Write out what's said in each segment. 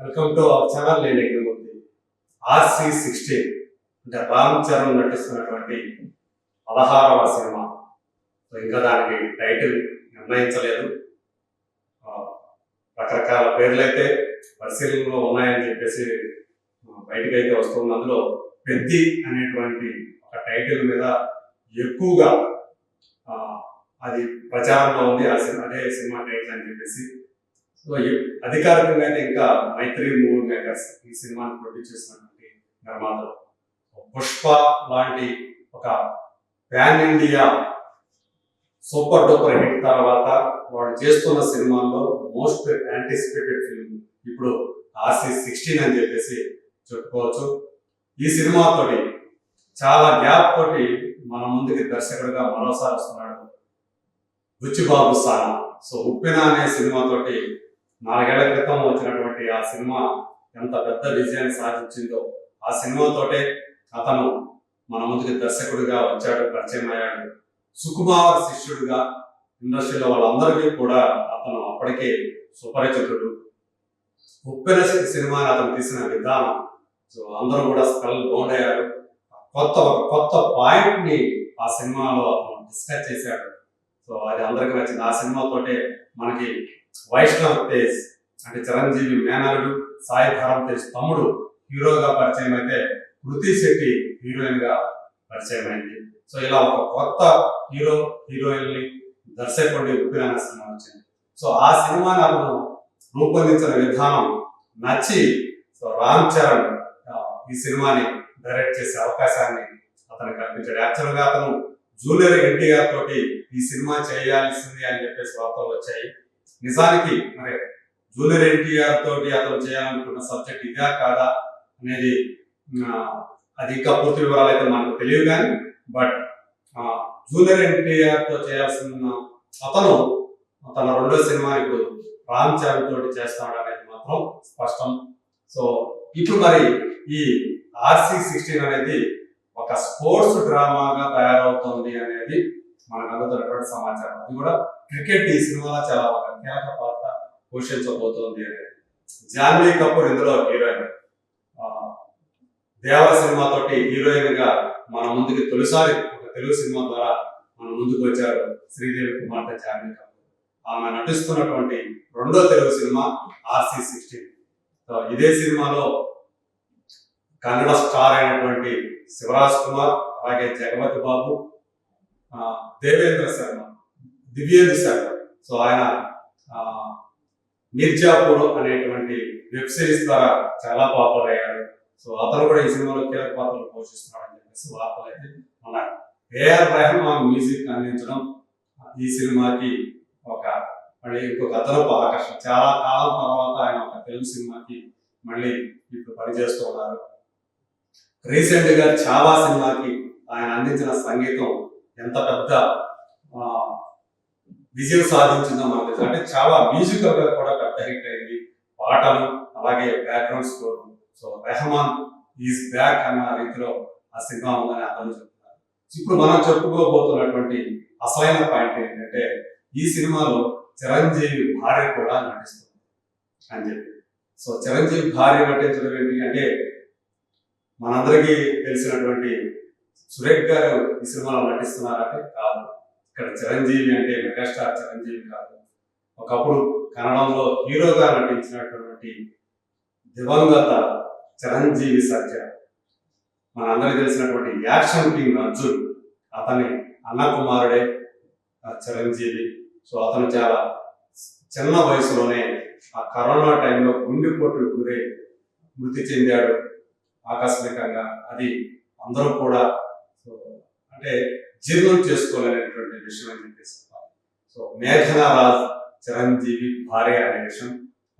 Welcome to our channel. నేను Yagnamurthy. RC16 అంటే Ram Charan నటిస్తున్నటువంటి 16వ cinema. ఇంకా దానికి టైటిల్ నిర్ణయించలేదు. రకరకాల పేర్లు అయితే పరిశీలనలో ఉన్నాయని చెప్పేసి బయటకు అయితే వస్తుంది. అందులో పెద్ది అనేటువంటి ఒక టైటిల్ మీద ఎక్కువగా అది ప్రచారంలో ఉంది. అదే సినిమా టైటిల్ అని చెప్పేసి. సో అధికారికంగా అయితే ఇంకా మైత్రి మూవీ మేకర్స్ ఈ సినిమాని ప్రొడ్యూస్ చేసినటువంటి నిర్మాతలు. పుష్ప లాంటి ఒక pan India super duper hit తర్వాత వాడు చేస్తున్న సినిమాల్లో మోస్ట్ యాంటిసిపేటెడ్ ఫిల్మ్ ఇప్పుడు RC16 అని చెప్పేసి చెప్పుకోవచ్చు. ఈ సినిమాతోటి చాలా గ్యాప్ తోటి మన ముందుకి దర్శకుడిగా మరోసారి వస్తున్నాడు బుచ్చిబాబు సానా. సో ఉప్పెన అనే సినిమాతోటి 4 ఏళ్ల క్రితం వచ్చినటువంటి ఆ సినిమా ఎంత పెద్ద విజయాన్ని సాధించిందో, ఆ సినిమాతోటే అతను మన ముందుకి దర్శకుడిగా వచ్చాడు, పరిచయం అయ్యాడు. సుకుమార్ శిష్యుడిగా ఇండస్ట్రీలో వాళ్ళందరికీ కూడా అతను అప్పటికే సుపరిచితుడు. ఉప్పెన సినిమాని అతను తీసిన విధానం, సో అందరూ కూడా స్పెల్ బౌండ్ అయ్యారు. కొత్త పాయింట్ ని ఆ సినిమాలో అతను డిస్కస్ చేశాడు. సో అది అందరికీ నచ్చింది. ఆ సినిమాతోటే మనకి వైష్ణవ్ తేజ్ అంటే చిరంజీవి మేనల్లుడు, సాయి ధరమ్ తేజ్ తమ్ముడు హీరోగా పరిచయం అయితే, కృతి శెట్టి హీరోయిన్ గా పరిచయం అయింది. సో ఇలా ఒక కొత్త హీరోయిన్ ని దర్శకుడి ఉప్పిన సినిమా వచ్చింది. సో ఆ సినిమాని అతను రూపొందించిన విధానం నచ్చి సో రామ్ చరణ్ ఈ సినిమాని డైరెక్ట్ చేసే అవకాశాన్ని అతను కల్పించాడు. యాక్చువల్ గా అతను జూనియర్ ఎన్టీఆర్ తోటి ఈ సినిమా చేయాల్సింది అని చెప్పేసి వార్తలు వచ్చాయి. నిజానికి మరి జూనియర్ ఎన్టీఆర్ తోటి అతను చేయాలనుకున్న సబ్జెక్ట్ ఇదా కాదా అనేది అది ఇంకా పూర్తి వివరాలు అయితే మనకు తెలియదు. కానీ బట్ జూనియర్ ఎన్టీఆర్ తో చేయాల్సిన అతను తన రెండో సినిమా ఇప్పుడు రామ్ చరణ్ తోటి చేస్తాడు అనేది మాత్రం స్పష్టం. సో ఇప్పుడు మరి ఈ RC16 అనేది ఒక స్పోర్ట్స్ డ్రామాగా తయారవుతుంది అనేది మనకు అందుతున్నటువంటి సమాచారం. అది కూడా క్రికెట్ ఈ సినిమాలో చాలా ఒక కీలక పాత్ర పోషించబోతోంది అనేది. జాన్వీ కపూర్ ఇందులో హీరోయిన్. దేవర సినిమా తోటి హీరోయిన్ గా మన ముందుకి తొలిసారి ఒక తెలుగు సినిమా ద్వారా మన ముందుకు వచ్చారు శ్రీదేవి కుమార్తె జాన్వీ కపూర్. ఆమె నటిస్తున్నటువంటి రెండో తెలుగు సినిమా RC16. సో ఇదే సినిమాలో కన్నడ స్టార్ అయినటువంటి శివరాజ్ కుమార్, అలాగే జగపతి బాబు, దేవేంద్ర శర్మ, దివ్యేంద్ర శర్మ. సో ఆయన మిర్జాపూర్ అనేటువంటి వెబ్ సిరీస్ ద్వారా చాలా పాపులర్ అయ్యాడు. సో అతను కూడా ఈ సినిమాలో కీలక పాత్రలు పోషిస్తున్నాడు అని చెప్పేసి వార్తలు అయితే ఉన్నాయి. AR రెహమాన్ మ్యూజిక్ అందించడం ఈ సినిమాకి మళ్ళీ ఇంకొక అదనపు ఆకర్షణ. చాలా కాలం తర్వాత ఆయన ఒక తెలుగు సినిమాకి మళ్ళీ ఇప్పుడు పనిచేస్తూ ఉన్నారు. రీసెంట్ గా చావా సినిమాకి ఆయన అందించిన సంగీతం ఎంత పెద్ద విజయం సాధించిందో మనకు తెలుసు. అంటే చాలా మ్యూజికల్ గా కూడా పెద్ద హిట్ అయింది. పాటలు అలాగే background score. So Rahman is back అన్న రీతిలో ఆ సినిమా ఉందని అందరూ చెప్తున్నారు. ఇప్పుడు మనం చెప్పుకోబోతున్నటువంటి అసలైన పాయింట్ ఏంటంటే, ఈ సినిమాలో చిరంజీవి భార్య కూడా నటిస్తుంది అని చెప్పి. సో చిరంజీవి భార్య నటించడం ఏంటి అంటే, మనందరికీ తెలిసినటువంటి సురేఖ్ గారు ఈ సినిమాలో నటిస్తున్నారంటే కాదు. ఇక్కడ చిరంజీవి అంటే మెగాస్టార్ చిరంజీవి కాదు. ఒకప్పుడు కన్నడంలో హీరోగా నటించినటువంటి దివంగత చిరంజీవి సత్య, మనందరికీ తెలిసినటువంటి యాక్షన్ కింగ్ అర్జున్, అతని అన్న కుమారుడే చిరంజీవి. సో అతను చాలా చిన్న వయసులోనే ఆ కరోనా టైంలో గుండెపోటుకు గురై మృతి చెందాడు ఆకస్మికంగా. అది అందరూ కూడా అంటే జీర్ణం చేసుకోలేనటువంటి విషయం అని చెప్పేసి. సో మేఘనా రాజ్ చిరంజీవి భార్య అనే విషయం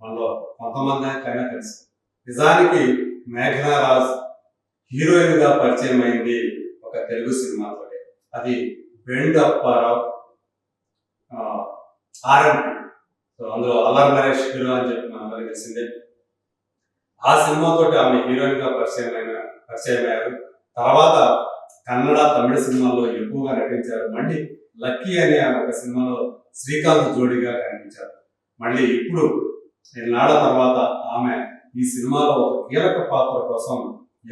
మనలో కొంతమందికైనా తెలుసు. నిజానికి మేఘనా రాజ్ హీరోయిన్ గా పరిచయం అయింది ఒక తెలుగు సినిమాతో. అది బెండ్ అప్పారావు RMP. సో అందులో అల్లరి నరేష్ హీరో అని చెప్పి మనందరికీ తెలిసిందే. ఆ సినిమాతో ఆమె హీరోయిన్ గా పరిచయం అయ్యారు. తర్వాత కన్నడ, తమిళ సినిమాల్లో ఎక్కువగా నటించారు. మళ్ళీ లక్కీ అనే ఒక సినిమాలో శ్రీకాంత్ జోడిగా కనిపించారు. మళ్ళీ ఇప్పుడు 7 తర్వాత ఆమె ఈ సినిమాలో ఒక కీలక పాత్ర కోసం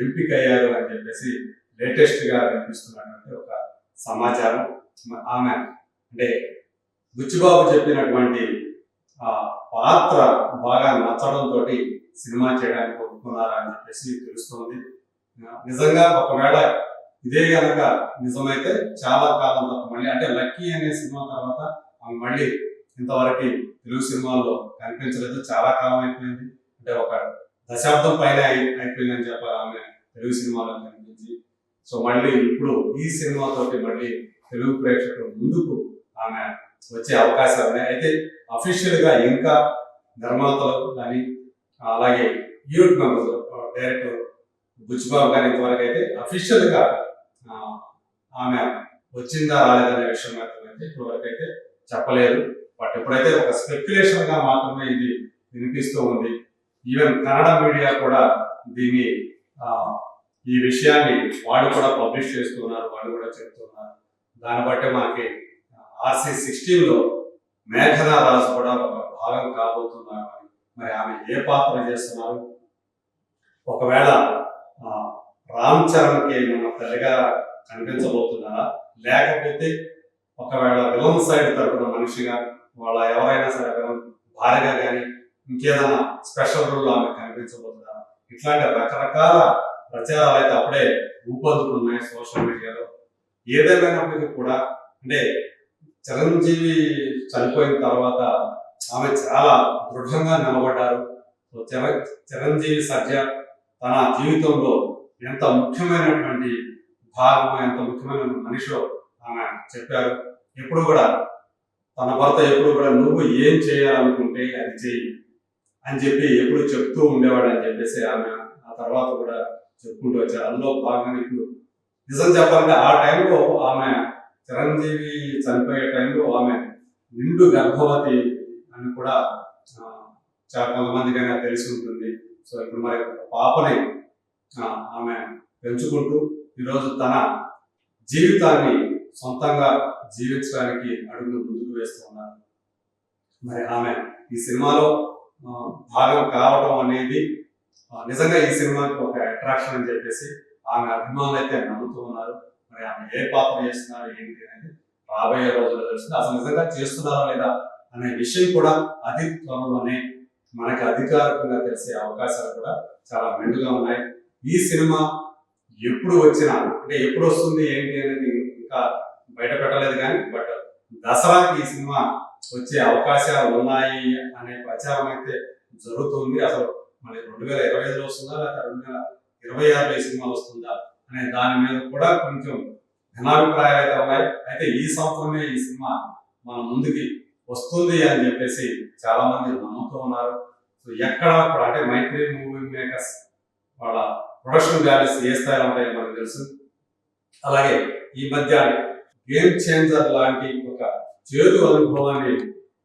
ఎంపికయ్యారు అని చెప్పేసి లేటెస్ట్ గా వినిపిస్తున్నటువంటి ఒక సమాచారం. ఆమె అంటే బుచ్చిబాబు చెప్పినటువంటి ఆ పాత్ర బాగా నచ్చడంతో సినిమా చేయడానికి ఒప్పుకున్నారా అని చెప్పేసి తెలుస్తుంది. నిజంగా ఒకవేళ ఇదే గనక నిజమైతే చాలా కాలం తర్వాత మళ్ళీ అంటే లక్కీ అనే సినిమా తర్వాత ఆమె మళ్ళీ ఇంతవరకు తెలుగు సినిమాల్లో కనిపించలేదు. చాలా కాలం అయిపోయింది, అంటే ఒక దశాబ్దం పైన అయిపోయిందని చెప్పాలి ఆమె తెలుగు సినిమాలో కనిపించి. సో మళ్ళీ ఇప్పుడు ఈ సినిమాతోటి మళ్ళీ తెలుగు ప్రేక్షకుల ముందుకు ఆమె వచ్చే అవకాశాలు ఉన్నాయి. అయితే అఫీషియల్ గా ఇంకా నిర్మాతలు కానీ అలాగే యూనిట్ మెంబర్స్ డైరెక్టర్ బుచ్చిబాబు గారి ఇంతవరకు అయితే అఫీషియల్ గా ఆమె వచ్చిందా రాలేదనే విషయం మాత్రమైతే ఇప్పటివరకు అయితే చెప్పలేదు. బట్ ఇప్పుడైతే ఒక స్పెక్యులేషన్ గా మాత్రమే ఇది వినిపిస్తూ ఉంది. ఈవెన్ కన్నడ మీడియా కూడా దీన్ని ఈ విషయాన్ని వాళ్ళు కూడా పబ్లిష్ చేస్తున్నారు, వాళ్ళు కూడా చెప్తున్నారు. దాన్ని బట్టి మనకి RC16లో మేఘనా రాజు కూడా ఒక భాగం కాబోతున్నారు. మరి ఆమె ఏ పాత్ర చేస్తున్నారు? ఒకవేళ రామ్ చరణ్కి మన తల్లిగా కనిపించబోతున్నారా, లేకపోతే ఒకవేళ విలన్ సైడ్ తరపున మనిషిగా వాళ్ళ ఎవరైనా సరే విలన్ భార్యగా కానీ ఇంకేదైనా స్పెషల్ రోల్ ఆమె కనిపించబోతున్నారా? ఇట్లాంటి రకరకాల ప్రచారాలు అయితే అప్పుడే ఊపందుకున్నాయి సోషల్ మీడియాలో. ఏదేమైనప్పటికీ కూడా అంటే చిరంజీవి చనిపోయిన తర్వాత ఆమె చాలా దృఢంగా నిలబడ్డారు. చిరంజీవి సర్జ తన జీవితంలో ఎంత ముఖ్యమైనటువంటి భాగం, ఎంత ముఖ్యమైన మనిషో ఆమె చెప్పారు. ఎప్పుడు కూడా తన భర్త ఎప్పుడు కూడా నువ్వు ఏం చేయాలనుకుంటే అది చెయ్యి అని చెప్పి ఎప్పుడు చెప్తూ ఉండేవాడు అని చెప్పేసి ఆమె ఆ తర్వాత కూడా చెప్పుకుంటూ వచ్చారు. అందులో భాగంగా ఇప్పుడు నిజం చెప్పాలంటే ఆ టైంలో ఆమె చిరంజీవి చనిపోయే టైంలో ఆమె నిండు గర్భవతి అని కూడా చాలా కొంతమందికైనా తెలిసి ఉంటుంది. సో ఇప్పుడు మరి పాపని ఆమె పెంచుకుంటూ ఈరోజు తన జీవితాన్ని సొంతంగా జీవించడానికి అడుగులు ముందుకు వేస్తూ ఉన్నారు. మరి ఆమె ఈ సినిమాలో భాగం కావడం అనేది నిజంగా ఈ సినిమాకి ఒక అట్రాక్షన్ అని చెప్పేసి ఆమె అభిమానులు అయితే నమ్ముతూ ఉన్నారు. మరి ఆమె ఏ పాత్ర చేస్తున్నారు ఏంటి అనేది రాబోయే రోజుల్లో తెలుస్తుంది. అసలు నిజంగా చేస్తున్నారా లేదా అనే విషయం కూడా అతి త్వరలోనే మనకి అధికారికంగా తెలిసే అవకాశాలు కూడా చాలా మెండుగా ఉన్నాయి. ఈ సినిమా ఎప్పుడు వచ్చినా అంటే ఎప్పుడు వస్తుంది ఏంటి అనేది ఇంకా బయట పెట్టలేదు కానీ బట్ దసరాకి ఈ సినిమా వచ్చే అవకాశాలు ఉన్నాయి అనే ప్రచారం అయితే జరుగుతుంది. అసలు మరి 2025లో వస్తుందా లేదా 2026లో ఈ సినిమా వస్తుందా అనే దాని మీద కూడా కొంచెం భిన్నాభిప్రాయాలు అయితే ఉన్నాయి. అయితే ఈ సంవత్సరమే ఈ సినిమా మన ముందుకి వస్తుంది అని చెప్పేసి చాలా మంది నమ్ముతూ ఉన్నారు. సో ఎక్కడ కూడా అంటే మైత్రి మూవీ మేకర్స్ వాళ్ళ ప్రొడక్షన్ వాల్యూస్ ఏ స్థాయిలో ఉంటాయో మనకు తెలుసు. అలాగే ఈ మధ్య గేమ్ చేంజర్ లాంటి ఒక చేదు అనుభవాన్ని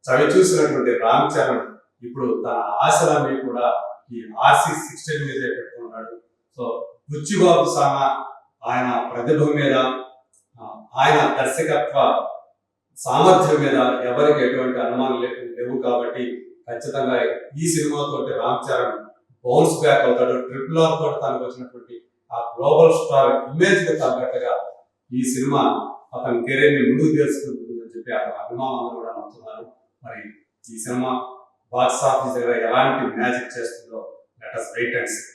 చవి చూసినటువంటి రామ్ చరణ్ ఇప్పుడు తన ఆశలన్నీ కూడా ఈ RC16 మీదే పెట్టుకున్నాడు. సో బుచ్చిబాబు సానా ఆయన ప్రతిభ మీద ఆయన దర్శకత్వ సామర్థ్యం మీద ఎవరికి ఎటువంటి అనుమానం లేవు కాబట్టి ఖచ్చితంగా ఈ సినిమాతో రామ్ చరణ్ బౌన్స్ బ్యాక్ అవుతాడు. RRR తోటి తనకు వచ్చినటువంటి ఆ గ్లోబల్ స్టార్ ఇమేజ్ కి తగ్గట్టుగా ఈ సినిమా అతని కెరీర్ ని ముందుకు తీసుకుంటుందని చెప్పి అతని అభిమానులు కూడా నమ్ముతున్నారు. మరి ఈ సినిమా బాక్స్ ఆఫీస్ దగ్గర ఎలాంటి మ్యాజిక్ చేస్తుందో let us wait and see.